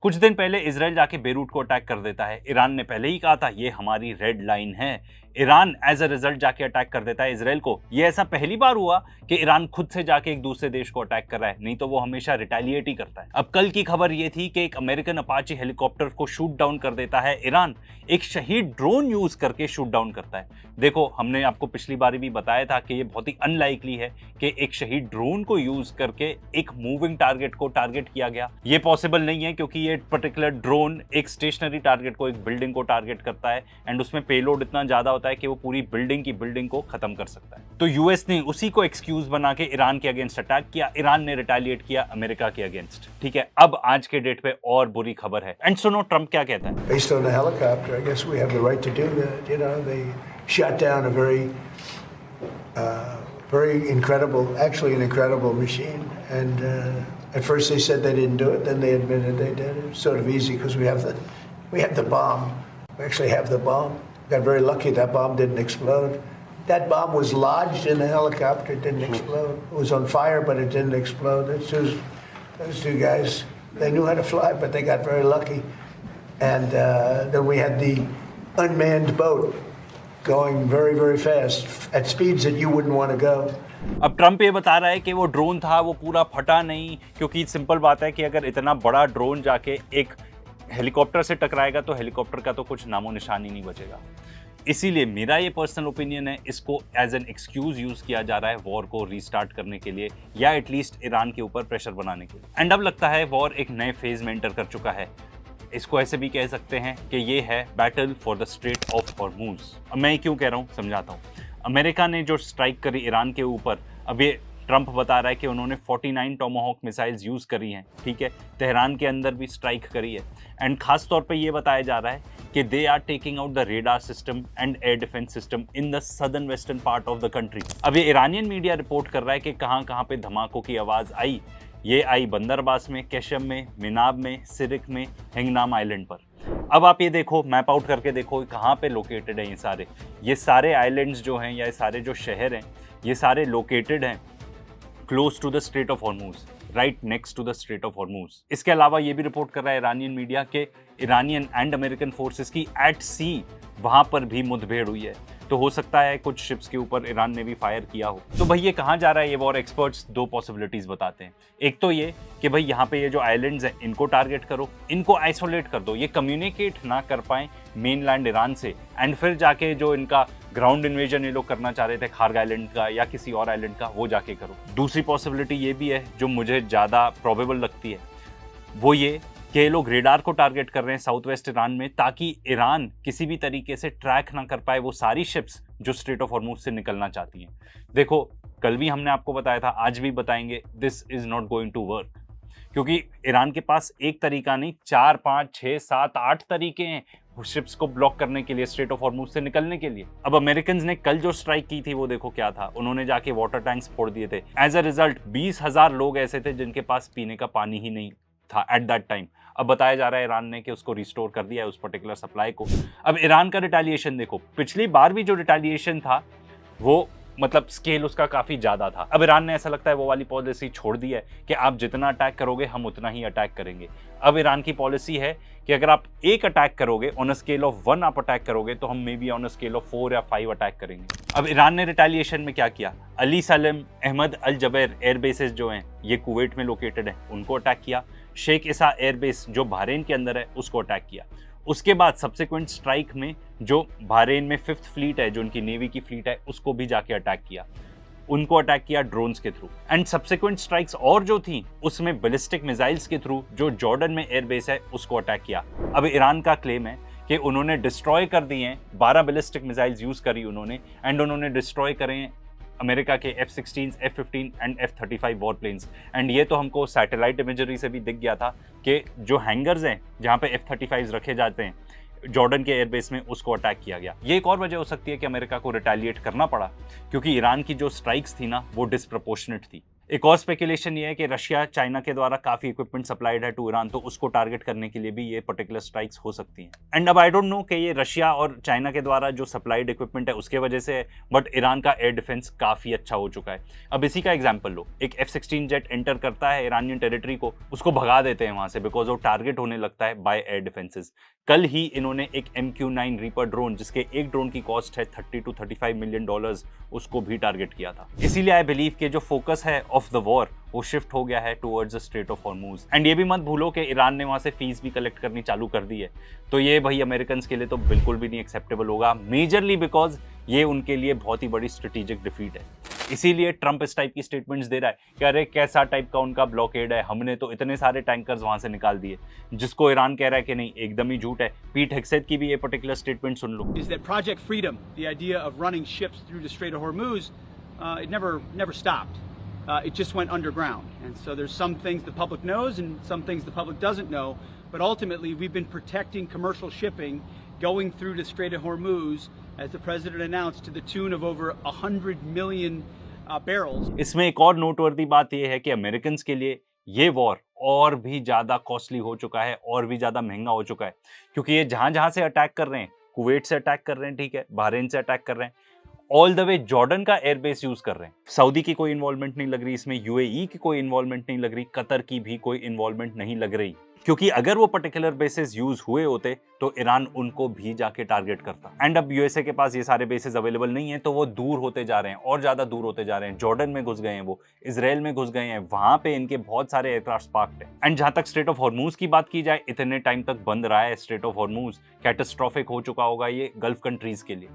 कुछ दिन पहले इजराइल जाके बेरूट को अटैक कर देता है। ईरान ने पहले ही कहा था ये हमारी रेड लाइन है। ईरान एज अ रिजल्ट जाके अटैक कर देता है इजराइल को। ये ऐसा पहली बार हुआ कि ईरान खुद से जाके एक दूसरे देश को अटैक कर रहा है, नहीं तो वो हमेशा रिटेलिएट ही करता है। अब कल की खबर ये थी कि एक अमेरिकन अपाचे हेलीकॉप्टर को शूट डाउन कर देता है ईरान। एक शहीद ड्रोन यूज करके शूट डाउन करता है। देखो, हमने आपको पिछली बार भी बताया था कि ये बहुत ही अनलाइकली है कि एक शहीद ड्रोन को यूज करके एक मूविंग टारगेट को टारगेट किया गया। ये पॉसिबल नहीं है क्योंकि ये पर्टिकुलर ड्रोन एक स्टेशनरी टारगेट को, एक बिल्डिंग को टारगेट करता है एंड उसमें पेलोड इतना ज्यादा होता है कि वो पूरी बिल्डिंग को खत्म कर सकता है। तो यूएस ने उसी को एक्सक्यूज बना के ईरान के अगेंस्ट अटैक किया। ईरान ने रिटेलिएट किया अमेरिका के अगेंस्ट। ठीक है, अब आज के डेट पे और बुरी खबर है एंड सुनो ट्रंप क्या कहता है। Based on the helicopter, I guess we have the right to do that. You know, they shot down a very incredible, actually an incredible machine. And at first they said they didn't do it, then they admitted they did it. It's sort of easy because we have the bomb. We actually have the bomb. Got very lucky that bomb didn't explode. That bomb was lodged in the helicopter. It didn't explode. It was on fire, but it didn't explode. Those two guys, they knew how to fly, but they got very lucky. And then we had the unmanned boat going very, very fast at speeds that you wouldn't want to go. अब Trump ये बता रहा है कि वो drone था, वो पूरा फटा नहीं, क्योंकि सिंपल बात है कि अगर इतना बड़ा ड्रोन जाके एक हेलीकॉप्टर से टकराएगा तो हेलीकॉप्टर का तो कुछ नामो निशान ही नहीं बचेगा। इसीलिए मेरा ये पर्सनल ओपिनियन है, इसको एज एन एक्सक्यूज यूज किया जा रहा है वॉर को रीस्टार्ट करने के लिए या एटलीस्ट ईरान के ऊपर प्रेशर बनाने के लिए। एंड अब लगता है वॉर एक नए फेज में एंटर कर चुका है। इसको ऐसे भी कह सकते हैं कि ये है battle for the strait of Hormuz. अब मैं क्यों कह रहा हूँ समझाता हूँ। अमेरिका ने जो स्ट्राइक करी ईरान के ऊपर, अब ये ट्रंप बता रहा है कि उन्होंने 49 टोमाहॉक मिसाइल्स यूज़ करी हैं। ठीक है, तेहरान के अंदर भी स्ट्राइक करी है एंड खास तौर पे ये बताया जा रहा है कि they are taking out the radar system and air defence system in the southern western part of the country. अब ये ईरानियन मीडिया रिपोर्ट कर रहा है कि कहाँ कहाँ पे धमाकों की आवाज़ आई। ये आई बंदरबास में, केशम में, मिनाब में, सिरिक में, हिंगनाम आइलैंड पर। अब आप ये देखो, मैप आउट करके देखो कहाँ पे लोकेटेड हैं ये सारे आइलैंड्स जो हैं या ये सारे जो शहर हैं, ये सारे लोकेटेड हैं close to the strait of Hormuz, right next to the strait of Hormuz. इसके अलावा ये भी रिपोर्ट कर रहा है ईरानियन मीडिया के ईरानियन एंड अमेरिकन फोर्सेस की एट सी वहाँ पर भी मुठभेड़ हुई है। तो हो सकता है कुछ शिप्स के ऊपर ईरान ने भी फायर किया हो। तो भाई ये कहाँ जा रहा है ये वॉर? एक्सपर्ट्स दो पॉसिबिलिटीज बताते हैं। एक तो ये कि भाई यहाँ पे ये जो आइलैंड्स हैं इनको टारगेट करो, इनको आइसोलेट कर दो, ये कम्युनिकेट ना कर पाए मेनलैंड ईरान से, एंड फिर जाके जो इनका ग्राउंड इन्वेजन ये लोग करना चाह रहे थे खार्ग आइलैंड का या किसी और आइलैंड का, वो जाके करो। दूसरी पॉसिबिलिटी ये भी है जो मुझे ज़्यादा प्रोबेबल लगती है, वो ये कि ये लोग रेडार को टारगेट कर रहे हैं साउथ वेस्ट ईरान में, ताकि ईरान किसी भी तरीके से ट्रैक ना कर पाए वो सारी शिप्स जो स्ट्रेट ऑफ हॉर्मूज से निकलना चाहती हैं। देखो, कल भी हमने आपको बताया था, आज भी बताएंगे, this is not going to work, क्योंकि ईरान के पास एक तरीका नहीं, 4, 5, 6, 7, 8 तरीके हैं शिप्स को ब्लॉक करने के लिए, स्ट्रेट ऑफ हॉर्मूज से निकलने के लिए। अब अमेरिकन ने कल जो स्ट्राइक की थी वो देखो क्या था, उन्होंने जाके वाटर टैंक्स फोड़ दिए थे। एज अ रिजल्ट 20,000 लोग ऐसे थे जिनके पास पीने का पानी ही नहीं था एट दैट टाइम। अब बताया जा रहा है ईरान ने कि उसको रिस्टोर कर दिया है उस पर्टिकुलर सप्लाई को। अब ईरान का रिटेलिएशन देखो, पिछली बार भी जो रिटेलिएशन था वो मतलब स्केल उसका काफ़ी ज़्यादा था। अब ईरान ने ऐसा लगता है वो वाली पॉलिसी छोड़ दी है कि आप जितना अटैक करोगे हम उतना ही अटैक करेंगे। अब ईरान की पॉलिसी है कि अगर आप एक अटैक करोगे, ऑन अ स्केल ऑफ 1 आप अटैक करोगे, तो हम may be on a scale of 4 या 5 अटैक करेंगे। अब ईरान ने रिटेलिएशन में क्या किया, अली सलेम, अहमद अल जबैर एयर बेसेस जो हैं ये कुवैत में लोकेटेड हैं, उनको अटैक किया। शेख ईसा एयरबेस जो बहरीन के अंदर है उसको अटैक किया। उसके बाद सब्सिक्वेंट स्ट्राइक में जो बहरीन में 5th फ्लीट है, जो उनकी नेवी की फ्लीट है, उसको भी जाके अटैक किया। उनको अटैक किया ड्रोन्स के थ्रू। एंड सब्सिक्वेंट स्ट्राइक्स और जो थी उसमें बैलिस्टिक मिसाइल्स के थ्रू जो जॉर्डन में एयरबेस है उसको अटैक किया। अब ईरान का क्लेम है कि उन्होंने डिस्ट्रॉय कर दिए हैं, 12 बैलिस्टिक मिसाइल्स यूज करी उन्होंने, एंड उन्होंने डिस्ट्रॉय करे हैं अमेरिका के F-16, F-15 and F-35 war planes. And ये तो हमको सैटेलाइट इमेजरी से भी दिख गया था कि जो हैंगर्स हैं जहाँ पे F-35 रखे जाते हैं जॉर्डन के एयरबेस में, उसको अटैक किया गया। ये एक और वजह हो सकती है कि अमेरिका को रिटेलिएट करना पड़ा, क्योंकि ईरान की जो स्ट्राइक्स थी ना वो डिसप्रपोर्शनेट थी। एक और स्पेकुलेशन ये है कि रशिया चाइना के द्वारा काफी इक्विपमेंट सप्लाइड है टू ईरान, तो उसको टारगेट करने के लिए भी ये पर्टिकुलर स्ट्राइक्स हो सकती हैं। एंड अब आई डोंट नो कि ये रशिया और चाइना के द्वारा जो सप्लाइड इक्विपमेंट है उसके वजह से है, बट ईरान का एयर डिफेंस काफी अच्छा हो चुका है। अब इसी का एग्जाम्पल लो, एक F-16 जेट एंटर करता है ईरानियन टेरिटरी को, उसको भगा देते हैं वहां से बिकॉज वो टारगेट होने लगता है बाय एयर डिफेंसेस। कल ही इन्होंने एक MQ-9 रीपर ड्रोन, जिसके एक ड्रोन की कॉस्ट है $30 to $35 मिलियन, उसको भी टारगेट किया था। इसीलिए आई बिलीव कि जो फोकस है ऑफ द वॉर वो शिफ्ट हो गया है towards the strait of Hormuz. And ये भी मत भूलो कि ईरान ने वहां से फीस भी कलेक्ट करनी चालू कर दी है, तो ये भाई अमेरिकन के लिए तो बिल्कुल भी नहीं एक्सेप्टेबल होगा, मेजरली बिकॉज ये उनके लिए बहुत ही बड़ी स्ट्रेटेजिक डिफीट है। इसीलिए ट्रंप इस टाइप की स्टेटमेंट्स दे रहा है कि अरे कैसा टाइप का उनका ब्लॉकेड है, हमने तो इतने सारे टैंकर्स वहां से निकाल दिए, जिसको ईरान कह रहा है कि नहीं, एकदम ही झूठ है। पीट हेग्सेथ की भी ये particular statement soon low. Is that Project Freedom, the idea of running ships through the Strait of Hormuz, it never stopped. It just went underground. And so there's some things the public knows and some things the public doesn't know. But ultimately, we've been protecting commercial shipping going through the Strait of Hormuz, as the president announced, to the tune of over 100 million barrels. इसमें एक और noteworthy बात यह है कि American के लिए ये वॉर और भी ज्यादा कॉस्टली हो चुका है, और भी ज्यादा महंगा हो चुका है, क्योंकि ये जहां जहां से अटैक कर रहे हैं, कुवैत से अटैक कर रहे हैं, ठीक है, बहरीन से अटैक कर रहे हैं, ऑल द वे जॉर्डन का एयरबेस यूज कर रहे हैं। सऊदी की कोई इन्वॉल्वमेंट नहीं लग रही इसमें, UAE की कोई इन्वॉल्वमेंट नहीं लग रही, कतर की भी कोई इन्वॉल्वमेंट नहीं लग रही, क्योंकि अगर वो पर्टिकुलर बेसिस यूज हुए होते तो ईरान उनको भी जाके टारगेट करता। एंड अब USA के पास ये सारे बेसिस अवेलेबल नहीं है, तो वो दूर होते जा रहे हैं और ज्यादा दूर होते जा रहे हैं। जॉर्डन में घुस गए हैं, वो इजराइल में घुस गए हैं, वहां पे इनके बहुत सारे एयरक्राफ्ट पार्क्ड हैं। एंड जहां तक स्ट्रेट ऑफ हॉर्मूज की बात की जाए, इतने टाइम तक बंद रहा है स्ट्रेट ऑफ हॉर्मूज, कैटास्ट्रॉफिक हो चुका होगा ये गल्फ कंट्रीज के लिए।